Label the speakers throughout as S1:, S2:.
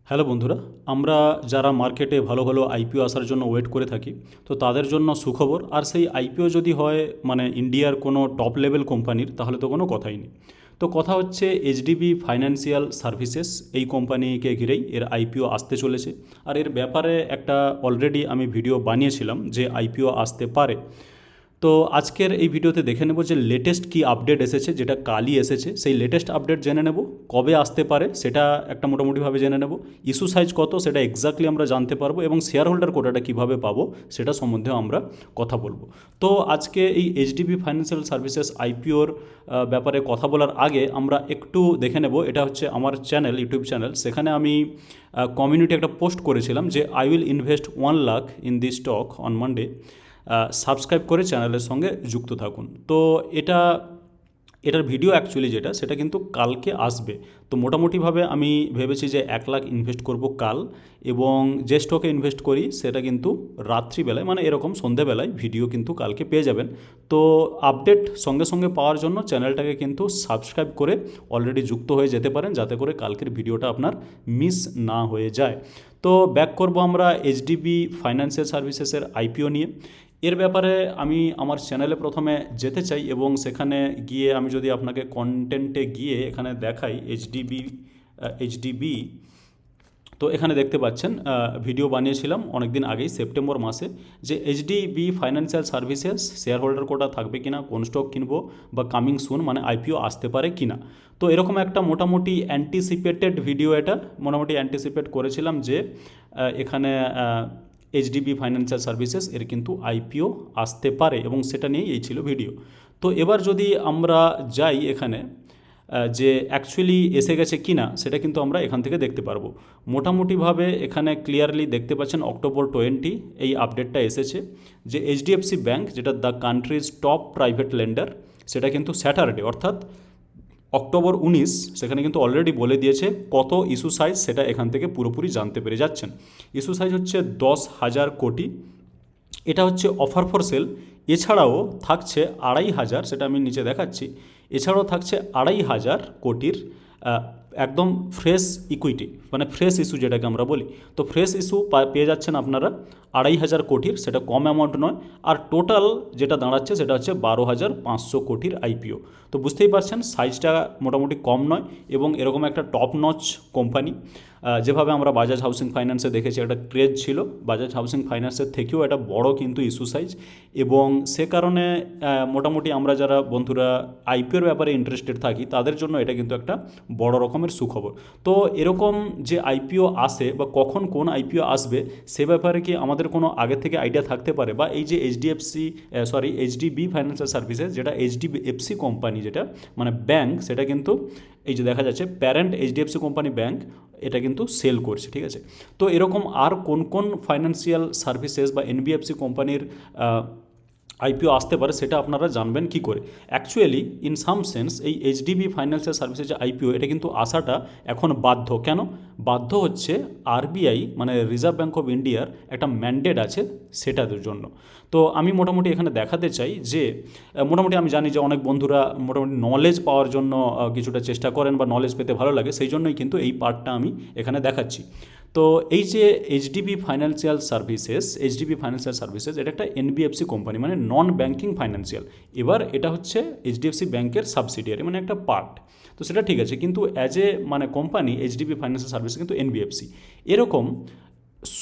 S1: Hello বন্ধুরা, আমরা যারা মার্কেটে ভালো ভালো আইপিও আসার জন্য ওয়েট করে থাকি, তো তাদের জন্য সুখবর। আর সেই আইপিও যদি হয় মানে ইন্ডিয়ার কোনো টপ লেভেল কোম্পানির, তাহলে তো কোনো কথাই নেই। তো কথা হচ্ছে এইচডিবি ফাইন্যান্সিয়াল সার্ভিসেস, এই কোম্পানিকে ঘিরেই এর আইপিও আসতে চলেছে। আর এর ব্যাপারে একটা অলরেডি আমি ভিডিও বানিয়েছিলাম যে আইপিও আসতে পারে। তো আজকের এই ভিডিওতে দেখে নেব যে লেটেস্ট কি আপডেট এসেছে, যেটা কালই এসেছে। সেই লেটেস্ট আপডেট জেনে নেব, কবে আসতে পারে সেটা একটা মোটামুটিভাবে জেনে নেব, ইস্যু সাইজ কত সেটা এক্স্যাক্টলি আমরা জানতে পারবো, এবং শেয়ার হোল্ডার কোটাটা কীভাবে পাবো সেটা সম্বন্ধেও আমরা কথা বলবো। তো আজকে এই এইচডিবি ফাইন্যান্সিয়াল সার্ভিসেস আইপিওর ব্যাপারে কথা বলার আগে আমরা একটু দেখে নেব, এটা হচ্ছে আমার চ্যানেল, ইউটিউব চ্যানেল। সেখানে আমি কমিউনিটি একটা পোস্ট করেছিলাম যে I will invest 1 lakh in this stock on Monday. Subscribe করে চ্যানেলের সঙ্গে যুক্ত থাকুন। তো এটার ভিডিও অ্যাকচুয়ালি যেটা, সেটা কিন্তু কালকে আসবে। তো মোটামুটিভাবে আমি ভেবেছি যে 1 লাখ ইনভেস্ট করব কাল, এবং যে স্টকে ইনভেস্ট করি সেটা কিন্তু রাত্রিবেলায়, মানে এরকম সন্ধেবেলায় ভিডিও কিন্তু কালকে পেয়ে যাবেন। তো আপডেট সঙ্গে সঙ্গে পাওয়ার জন্য চ্যানেলটাকে কিন্তু সাবস্ক্রাইব করে অলরেডি যুক্ত হয়ে যেতে পারেন, যাতে করে কালকের ভিডিওটা আপনার মিস না হয়ে যায়। তো ব্যাক করব আমরা এইচডিবি ফাইন্যান্সিয়াল সার্ভিসেসের আইপিও নিয়ে। এর ব্যাপারে আমি আমার চ্যানেলে প্রথমে যেতে চাই, এবং সেখানে গিয়ে আমি যদি আপনাকে কন্টেন্টে গিয়ে এখানে দেখাই এইচডিবি, তো এখানে দেখতে পাচ্ছেন ভিডিও বানিয়েছিলাম অনেক দিন আগেই, সেপ্টেম্বর মাসে, যে HDB financial services share holder quota থাকবে কিনা, কোন স্টক কিনবো, বা কামিং সুন মানে আইপিও আসতে পারে কিনা। তো এরকম একটা মোটামুটি অ্যান্টিসিপেটেড ভিডিও, এটা মোটামুটি অ্যান্টিসিপেট করেছিলাম যে এখানে এইচডিবি ফাইন্যান্সিয়াল সার্ভিসেস এর কিন্তু আইপিও আসতে পারে, এবং সেটা নিয়েই এই ছিল ভিডিও। তো এবার যদি আমরা যাই এখানে, যে অ্যাকচুয়ালি এসে গেছে কি না সেটা কিন্তু আমরা এখান থেকে দেখতে পারবো। মোটামুটিভাবে এখানে ক্লিয়ারলি দেখতে পাচ্ছেন October 20 এই আপডেটটা এসেছে, যে এইচডিএফসি ব্যাঙ্ক, যেটা the countries top private lender, সেটা কিন্তু স্যাটারডে অর্থাৎ October 19 সেখানে কিন্তু অলরেডি বলে দিয়েছে কত ইস্যু সাইজ, সেটা এখান থেকে পুরোপুরি জানতে পেরে যাচ্ছেন। ইস্যু সাইজ হচ্ছে 10,000 কোটি, এটা হচ্ছে অফার ফর সেল। এছাড়াও থাকছে 2,500, সেটা আমি নিচে দেখাচ্ছি। এছাড়াও থাকছে 2,500 কোটির একদম ফ্রেশ ইকুইটি, মানে ফ্রেশ ইস্যু যেটাকে আমরা বলি। তো ফ্রেশ ইস্যু পেয়ে যাচ্ছেন আপনারা 2,500 কোটির, সেটা কম অ্যামাউন্ট নয়। আর টোটাল যেটা দাঁড়াচ্ছে সেটা হচ্ছে 12,500 কোটির আইপিও। তো বুঝতেই পারছেন সাইজটা মোটামুটি কম নয়, এবং এরকম একটা টপ নচ কোম্পানি, যেভাবে আমরা বাজাজ হাউসিং ফাইন্যান্সে দেখেছি একটা ক্রেজ ছিল, বাজাজ হাউসিং ফাইন্যান্সের থেকেও একটা বড় কিন্তু ইস্যু সাইজ। এবং সে কারণে মোটামুটি আমরা যারা বন্ধুরা আইপিওর ব্যাপারে ইন্টারেস্টেড থাকি, তাদের জন্য এটা কিন্তু একটা বড় রকমের সুখবর। তো এরকম যে আইপিও আসে বা কখন কোন আইপিও আসবে, সে ব্যাপারে কি আমাদের কোনো আগে থেকে আইডিয়া থাকতে পারে? বা এই যে এইচডিবি ফাইন্যান্সিয়াল সার্ভিসেস, যেটা এইচডিএফসি কোম্পানি, যেটা মানে ব্যাংক, সেটা কিন্তু এই যে দেখা যাচ্ছে প্যারেন্ট এইচডিএফসি কোম্পানি ব্যাংক, এটা কিন্তু সেল করছে, ঠিক আছে। তো এরকম আর কোন কোন ফাইন্যান্সিয়াল সার্ভিসেস বা এনবিএফসি কোম্পানির আইপিও আসতে পারে সেটা আপনারা জানবেন কি করে? অ্যাকচুয়ালি ইন সাম সেন্স এই এইচডিবি ফাইন্যান্সিয়াল সার্ভিসের যে আইপিও, এটা কিন্তু আসাটা এখন বাধ্য। কেন বাধ্য হচ্ছে? আরবিআই মানে রিজার্ভ ব্যাঙ্ক অফ ইন্ডিয়ার একটা ম্যান্ডেট আছে সেটাদের জন্য। তো আমি মোটামুটি এখানে দেখাতে চাই যে মোটামুটি আমি জানি যে অনেক বন্ধুরা মোটামুটি নলেজ পাওয়ার জন্য কিছুটা চেষ্টা করেন, বা নলেজ পেতে ভালো লাগে, সেই জন্যই কিন্তু এই পার্টটা আমি এখানে দেখাচ্ছি। তো এই যে এইচডিবি ফাইন্যান্সিয়াল সার্ভিসেস এটা একটা এনবিএফসি কোম্পানি, মানে নন ব্যাঙ্কিং ফাইন্যান্সিয়াল। এবার এটা হচ্ছে এইচডিএফসি ব্যাঙ্কের সাবসিডিয়ারি, মানে একটা পার্ট। তো সেটা ঠিক আছে, কিন্তু অ্যাজ এ মানে কোম্পানি এইচডিবি ফাইন্যান্সিয়াল সার্ভিস কিন্তু এনবিএফসি। এরকম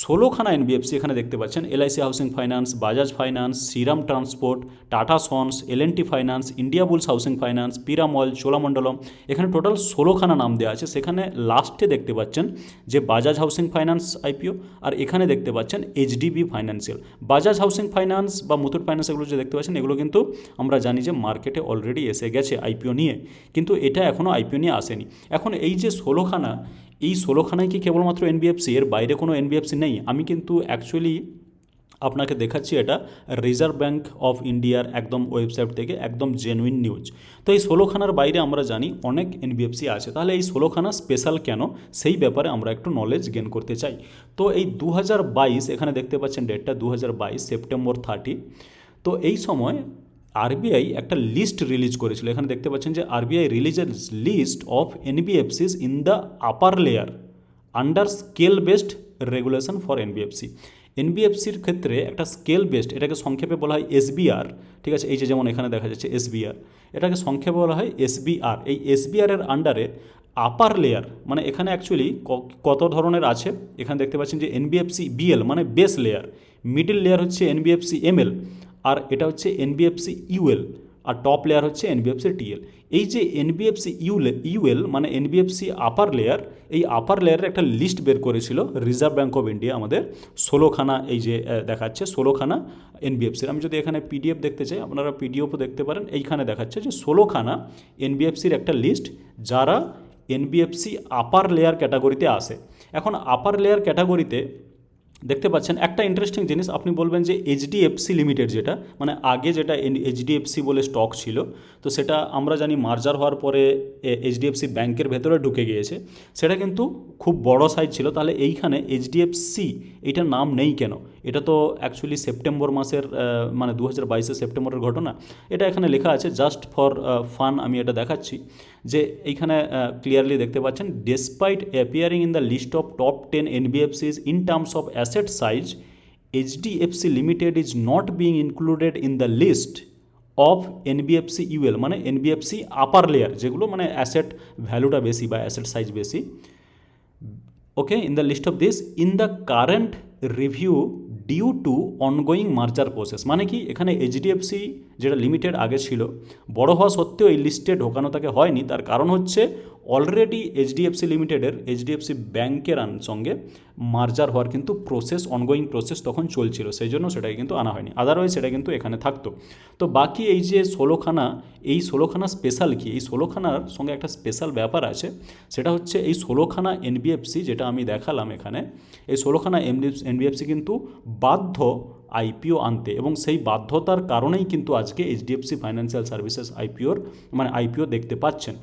S1: 16খানা এনবিএফসি এখানে দেখতে পাচ্ছেন: LIC housing finance, Bajaj finance, Shriram transport, Tata sons, L&T finance, India Bulls housing finance, Piramal, Cholamandalam. এখানে টোটাল 16খানা নাম দেওয়া আছে। সেখানে লাস্টে দেখতে পাচ্ছেন যে বাজাজ হাউসিং ফাইন্যান্স আইপিও, আর এখানে দেখতে পাচ্ছেন HDB financial. Bajaj housing finance বা মুথুট ফাইন্যান্স, এগুলো যে দেখতে পাচ্ছেন, এগুলো কিন্তু আমরা জানি যে মার্কেটে অলরেডি এসে গেছে আইপিও নিয়ে, কিন্তু এটা এখনও আইপিও নিয়ে আসেনি। এখন এই যে 16খানা, এই 16খানায় কি কেবলমাত্র এনবিএফসি, এর বাইরে কোনো এনবিএফসি নেই? আমি কিন্তু অ্যাকচুয়ালি আপনাকে দেখাচ্ছি এটা রিজার্ভ ব্যাঙ্ক অফ ইন্ডিয়ার একদম ওয়েবসাইট থেকে, একদম জেনুইন নিউজ। তো এই 16খানার বাইরে আমরা জানি অনেক এনবিএফসি আছে, তাহলে এই 16খানা স্পেশাল কেন, সেই ব্যাপারে আমরা একটু নলেজ গেন করতে চাই। তো এই 2022, এখানে দেখতে পাচ্ছেন ডেটটা 2022 সেপ্টেম্বর 30। তো এই সময় আরবিআই একটা লিস্ট রিলিজ করেছিল। এখানে দেখতে পাচ্ছেন যে আরবিআই রিলিজের list of NBFCs in the upper layer, under scale based regulation for NBFC. এনবিএফসির ক্ষেত্রে একটা স্কেল বেসড, এটাকে সংক্ষেপে বলা হয় এসবিআর, ঠিক আছে, এই যে যেমন এখানে দেখা যাচ্ছে এসবিআর, এটাকে সংক্ষেপে বলা হয় এসবিআর। এই এসবিআরের আন্ডারে আপার লেয়ার, মানে এখানে অ্যাকচুয়ালি কত ধরনের আছে, এখানে দেখতে পাচ্ছেন যে এনবিএফসি বিএল মানে বেস লেয়ার, মিডল লেয়ার হচ্ছে এনবিএফসি এমএল, আর এটা হচ্ছে এনবিএফসি ইউএল, আর টপ লেয়ার হচ্ছে এনবিএফসি টিএল। এই যে এনবিএফসি ইউএল মানে এনবিএফসি আপার লেয়ার, এই আপার লেয়ারের একটা লিস্ট বের করেছিল রিজার্ভ ব্যাঙ্ক অফ ইন্ডিয়া আমাদের 16খানা, এই যে দেখাচ্ছে 16খানা এনবিএফসির। আমি যদি এখানে পিডিএফ দেখতে চাই, আপনারা পিডিএফও দেখতে পারেন, এইখানে দেখাচ্ছে যে 16খানা এনবিএফসির একটা লিস্ট যারা এনবিএফসি আপার লেয়ার ক্যাটাগরিতে আসে। এখন আপার লেয়ার ক্যাটাগরিতে দেখতে পাচ্ছেন একটা ইন্টারেস্টিং জিনিস, আপনি বলবেন যে এইচডিএফসি লিমিটেড, যেটা মানে আগে যেটা এইচডিএফসি বলে স্টক ছিল, তো সেটা আমরা জানি মার্জার হওয়ার পরে এইচডিএফসি ব্যাংকের ভেতরে ঢুকে গিয়েছে, সেটা কিন্তু খুব বড় সাইজ ছিল। তাহলে এইখানে এইচডিএফসি এইটার নাম নেই কেন? এটা তো অ্যাকচুয়ালি সেপ্টেম্বর মাসের মানে 2022 সেপ্টেম্বরের ঘটনা। এটা এখানে লেখা আছে জাস্ট ফর ফান, আমি এটা দেখাচ্ছি যে এইখানে ক্লিয়ারলি দেখতে পাচ্ছেন, despite appearing in the list of top 10 NBFCs in terms of asset size, HDFC limited is not being included in the list of NBFC UL মানে এনবিএফসি আপার লেয়ার, যেগুলো মানে অ্যাসেট ভ্যালুটা বেশি বা অ্যাসেট সাইজ বেশি, okay, in the list of this in the current review due to ongoing merger process. মানে কি, এখানে এইচডিএফসি যেটা লিমিটেড আগে ছিল, বড় হওয়া সত্ত্বেও এই লিস্টে ঢোকানো তাকে হয়নি। তার কারণ হচ্ছে অলরেডি এইচডিএফসি লিমিটেডের এইচডিএফসি ব্যাংকের সঙ্গে মার্জার হওয়ার কিন্তু প্রসেস, অনগোয়িং প্রসেস তখন চলছিল, সেই জন্য সেটাকে কিন্তু আনা হয়নি, আদারওয়াইজ সেটা কিন্তু এখানে থাকতো। তো বাকি এই যে 16খানা, এই 16খানা স্পেশাল কি, এই 16খানার সঙ্গে একটা স্পেশাল ব্যাপার আছে, সেটা হচ্ছে এই 16খানা এনবিএফসি যেটা আমি দেখালাম এখানে, এই 16খানা এনবিএফসি কিন্তু বাধ্য আইপিও আনতে, এবং সেই বাধ্যতার কারণেই কিন্তু আজকে এইচডিএফসি ফাইন্যান্সিয়াল সার্ভিসেস আইপিও দেখতে পাচ্ছেন।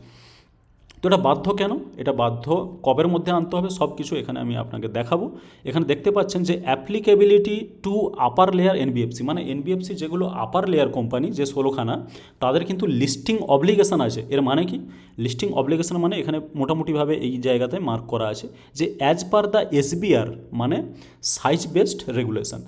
S1: তো এটা বাধ্য কেন, এটা বাধ্য কবের মধ্যে আনতে হবে, সব কিছু এখানে আমি আপনাকে দেখাবো। এখানে দেখতে পাচ্ছেন যে applicability to upper layer NBFC, মানে এনবিএফসি যেগুলো আপার লেয়ার কোম্পানি, যে 16খানা, তাদের কিন্তু লিস্টিং অব্লিগেশন আছে। এর মানে কি, লিস্টিং অব্লিগেশন মানে এখানে মোটামুটিভাবে এই জায়গাতে মার্ক করা আছে যে অ্যাজ পার দ্য এসবিআর মানে size based regulation,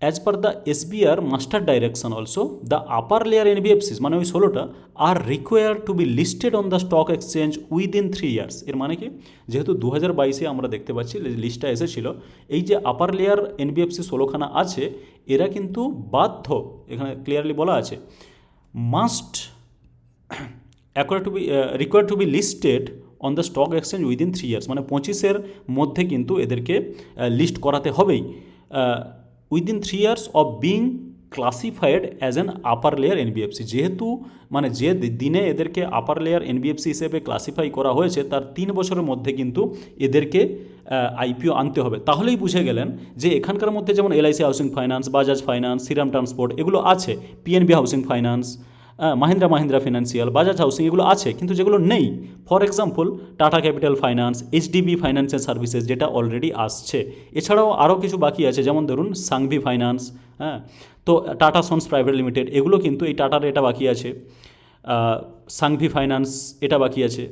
S1: as per the SBR master direction also the upper layer NBFCs মানে ওই 16টা আর required to be listed on the stock exchange within 3 years. এর মানে কি, যেহেতু 2022 আমরা দেখতে পাচ্ছি লিস্টটা এসেছিল, এই যে আপার লেয়ার এনবিএফসি 16খানা আছে, এরা কিন্তু বাধ্য, এখানে ক্লিয়ারলি বলা আছে must required to be listed on the stock exchange within 3 years, মানে 25-এর মধ্যে কিন্তু এদেরকে লিস্ট করাতে হবেই, within 3 years of being classified as an upper layer NBFC. যেহেতু মানে যে দিনে এদেরকে আপার লেয়ার এনবিএফসি হিসেবে ক্লাসিফাই করা হয়েছে, তার 3 বছরের মধ্যে কিন্তু এদেরকে আইপিও আনতে হবে। তাহলেই বুঝে গেলেন যে এখানকার মধ্যে যেমন LIC housing finance, Bajaj finance, Shriram transport এগুলো আছে, PNB housing finance, Mahindra financial, Bajaj housing এগুলো আছে, কিন্তু যেগুলো নেই, for example Tata capital finance, HDB financial services যেটা অলরেডি আসছে, এছাড়াও আরও কিছু বাকি আছে, যেমন ধরুন সাংভি ফাইন্যান্স, হ্যাঁ, তো টাটা সন্স প্রাইভেট লিমিটেড, এগুলো কিন্তু এই টাটার এটা বাকি আছে, সাংভি ফাইন্যান্স এটা বাকি আছে,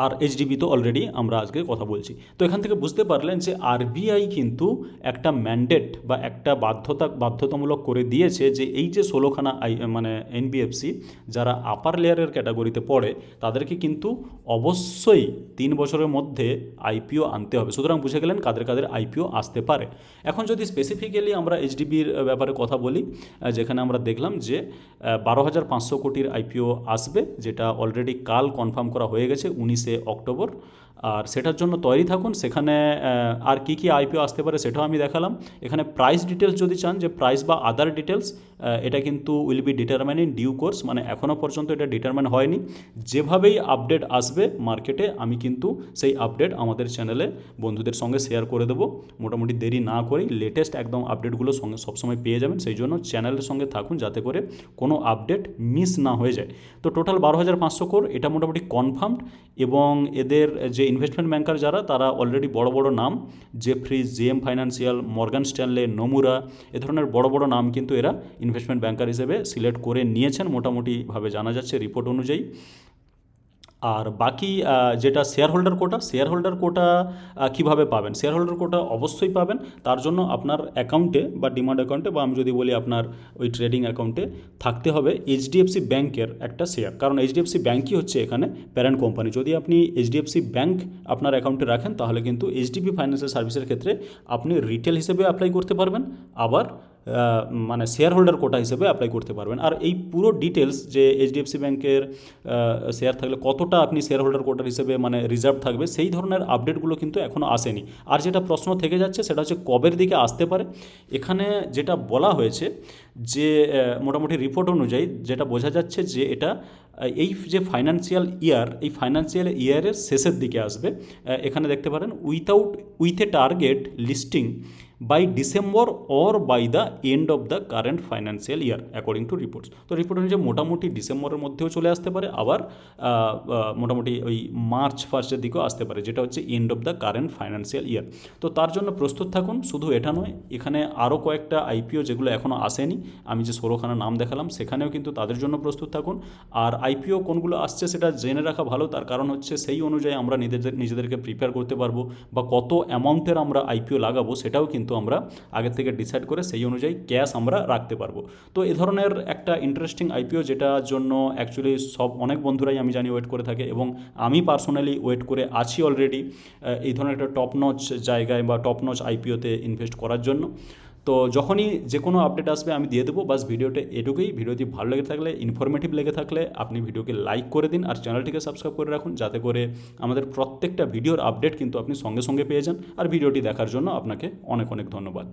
S1: আর এইচডিবি তো অলরেডি আমরা আজকে কথা বলছি। তো এখান থেকে বুঝতে পারলেন যে আরবিআই কিন্তু একটা ম্যান্ডেট বা একটা বাধ্যতামূলক করে দিয়েছে যে এই যে 16খানা মানে এনবিএফসি যারা আপার লেয়ারের ক্যাটাগরিতে পড়ে, তাদেরকে কিন্তু অবশ্যই 3 বছরের মধ্যে আইপিও আনতে হবে। সুতরাং বুঝে গেলেন কাদের কাদের আইপিও আসতে পারে। এখন যদি স্পেসিফিক্যালি আমরা এইচডিবির ব্যাপারে কথা বলি, যেখানে আমরা দেখলাম যে 12,500 কোটির আইপিও আসবে, যেটা অলরেডি কাল কনফার্ম করা হয়ে গেছে 19 অক্টোবর, আর সেটার জন্য তৈরি থাকুন। সেখানে আর কি কি আইপিও আসতে পারে সেটাও আমি দেখালাম। এখানে প্রাইস ডিটেলস যদি চান, যে প্রাইস বা আদার ডিটেলস, এটা কিন্তু will be determine in due course, মানে এখনও পর্যন্ত এটা ডিটারমাইন হয়নি। যেভাবেই আপডেট আসবে মার্কেটে, আমি কিন্তু সেই আপডেট আমাদের চ্যানেলে বন্ধুদের সঙ্গে শেয়ার করে দেবো। মোটামুটি দেরি না করেই লেটেস্ট একদম আপডেটগুলো সঙ্গে সবসময় পেয়ে যাবেন, সেই জন্য চ্যানেলের সঙ্গে থাকুন যাতে করে কোনো আপডেট মিস না হয়ে যায়। তো টোটাল 12,500 কোর এটা মোটামুটি কনফার্মড, এবং এদের যে ইনভেস্টমেন্ট ব্যাংকার যারা, তারা অলরেডি বড় বড় নাম, Jefferies, JM financial, Morgan Stanley, Nomura, এ ধরনের বড় বড় নাম কিন্তু এরা ইনভেস্টমেন্ট ব্যাংকার হিসেবে সিলেক্ট করে নিয়েছেন, মোটামুটিভাবে জানা যাচ্ছে রিপোর্ট অনুযায়ী। আর বাকি যেটা শেয়ার হোল্ডার কোটা কীভাবে পাবেন? শেয়ার হোল্ডার কোটা অবশ্যই পাবেন। তার জন্য আপনার অ্যাকাউন্টে বা ডিমাট অ্যাকাউন্টে বা আমি যদি বলি আপনার ওই ট্রেডিং অ্যাকাউন্টে থাকতে হবে এইচডিএফসি ব্যাংকের একটা শেয়ার, কারণ এইচডিএফসি ব্যাংকই হচ্ছে এখানে প্যারেন্ট কোম্পানি। যদি আপনি এইচডিএফসি ব্যাংক আপনার অ্যাকাউন্টে রাখেন তাহলে কিন্তু এইচডিবি ফাইন্যান্সিয়াল সার্ভিসের ক্ষেত্রে আপনি রিটেল হিসেবে অ্যাপ্লাই করতে পারবেন, আবার মানে শেয়ার হোল্ডার কোটা হিসেবে অ্যাপ্লাই করতে পারবেন। আর এই পুরো ডিটেলস যে এইচডিএফসি ব্যাংকের শেয়ার থাকলে কতটা আপনি শেয়ার হোল্ডার কোটার হিসেবে মানে রিজার্ভ থাকবে, সেই ধরনের আপডেটগুলো কিন্তু এখনও আসেনি। আর যেটা প্রশ্ন থেকে যাচ্ছে সেটা হচ্ছে কবের দিকে আসতে পারে। এখানে যেটা বলা হয়েছে যে মোটামুটি রিপোর্ট অনুযায়ী যেটা বোঝা যাচ্ছে যে এটা এই যে ফাইন্যান্সিয়াল ইয়ারের শেষের দিকে আসবে। এখানে দেখতে পারেন with a target listing by December or by the end of the current financial year according to reports. তো রিপোর্ট অনুযায়ী মোটামুটি ডিসেম্বরের মধ্যেও চলে আসতে পারে, আবার মোটামুটি ওই মার্চ ফার্স্টের দিকেও আসতে পারে, যেটা হচ্ছে and of the current financial ইয়ার। তো তার জন্য প্রস্তুত থাকুন। শুধু এটা নয়, এখানে আরও কয়েকটা আইপিও যেগুলো এখনও আসেনি, আমি যে 16খানা নাম দেখালাম সেখানেও কিন্তু তাদের জন্য প্রস্তুত থাকুন। আর আইপিও কোনগুলো আসছে সেটা জেনে রাখা ভালো, তার কারণ হচ্ছে সেই অনুযায়ী আমরা নিজেদেরকে প্রিপেয়ার করতে পারবো, বা কত অ্যামাউন্টের আমরা আইপিও লাগাবো সেটাও কিন্তু আমরা আগের থেকে ডিসাইড করে সেই অনুযায়ী ক্যাশ আমরা রাখতে পারবো। তো এ ধরনের একটা ইন্টারেস্টিং আইপিও, যেটার জন্য অ্যাকচুয়ালি অনেক বন্ধুরাই আমি জানি ওয়েট করে থাকে, এবং আমি পার্সোনালি ওয়েট করে আছি অলরেডি এই ধরনের একটা টপ নচ জায়গায় বা টপ নচ আইপিওতে ইনভেস্ট করার জন্য। তো যখনই যে কোনো আপডেট আসবে আমি দিয়ে দেবো। বাস ভিডিওটা এটুকুই। ভিডিওটি ভালো লেগে থাকলে, ইনফরমেটিভ লেগে থাকলে আপনি ভিডিওকে লাইক করে দিন, আর চ্যানেলটিকে সাবস্ক্রাইব করে রাখুন, যাতে করে আমাদের প্রত্যেকটা ভিডিওর আপডেট কিন্তু আপনি সঙ্গে সঙ্গে পেয়ে যান। আর ভিডিওটি দেখার জন্য আপনাকে অনেক অনেক ধন্যবাদ।